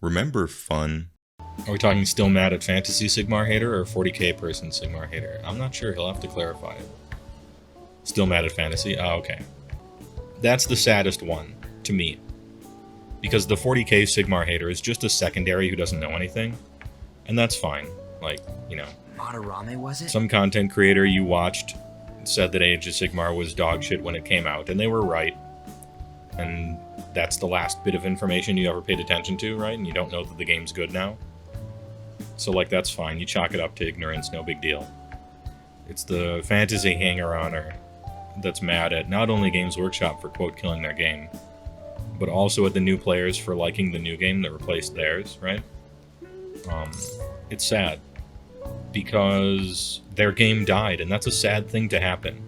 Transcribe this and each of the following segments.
Remember fun? Are we talking still mad at fantasy Sigmar hater or 40k person Sigmar hater? I'm not sure, he'll have to clarify it. Still mad at fantasy? Oh, okay. That's the saddest one, to me. Because the 40k Sigmar hater is just a secondary who doesn't know anything. And that's fine. Like, you know. Madarame, was it? Some content creator you watched said that Age of Sigmar was dog shit when it came out, and they were right. And that's the last bit of information you ever paid attention to, right? And you don't know that the game's good now. So, like, that's fine. You chalk it up to ignorance, no big deal. It's the fantasy hanger-oner that's mad at not only Games Workshop for, quote, killing their game, but also at the new players for liking the new game that replaced theirs, right? It's sad. Because their game died, and that's a sad thing to happen.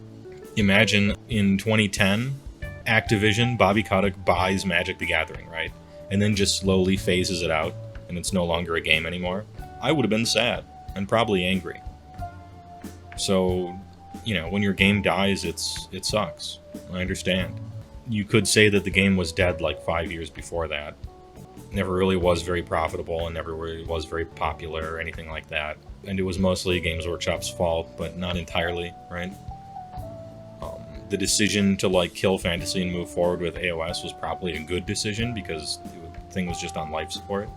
Imagine in 2010, Activision, Bobby Kotick buys Magic the Gathering, right? And then just slowly phases it out, and it's no longer a game anymore. I would have been sad, and probably angry. So, you know, when your game dies, it sucks. I understand. You could say that the game was dead like 5 years before that. Never really was very profitable and never really was very popular or anything like that. And it was mostly Games Workshop's fault, but not entirely, right? The decision to like kill fantasy and move forward with AOS was probably a good decision because the thing was just on life support.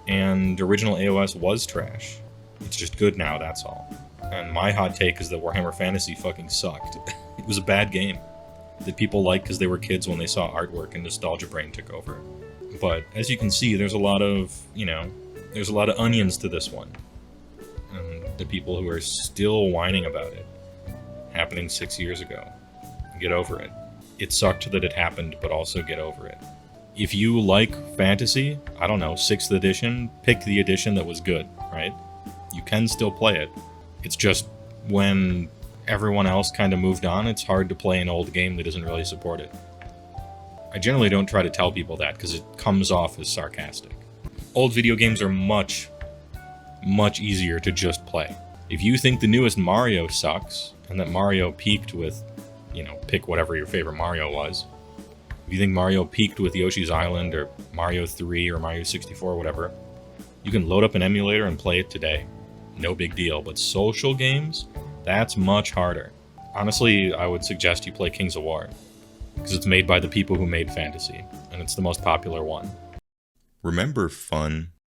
And original AOS was trash. It's just good now, that's all. And my hot take is that Warhammer Fantasy fucking sucked. It was a bad game that people liked because they were kids when they saw artwork and nostalgia brain took over. But as you can see, there's a lot of, there's a lot of onions to this one. And the people who are still whining about it, happening 6 years ago, get over it. It sucked that it happened, but also get over it. If you like fantasy, I don't know, 6th edition, pick the edition that was good, right? You can still play it. It's just when everyone else kind of moved on, it's hard to play an old game that isn't really supported. I generally don't try to tell people that because it comes off as sarcastic. Old video games are much, much easier to just play. If you think the newest Mario sucks, and that Mario peaked with, pick whatever your favorite Mario was. If you think Mario peaked with Yoshi's Island, or Mario 3, or Mario 64, whatever, you can load up an emulator and play it today. No big deal, but social games, that's much harder. Honestly, I would suggest you play Kings of War, because it's made by the people who made Fantasy, and it's the most popular one. Remember fun?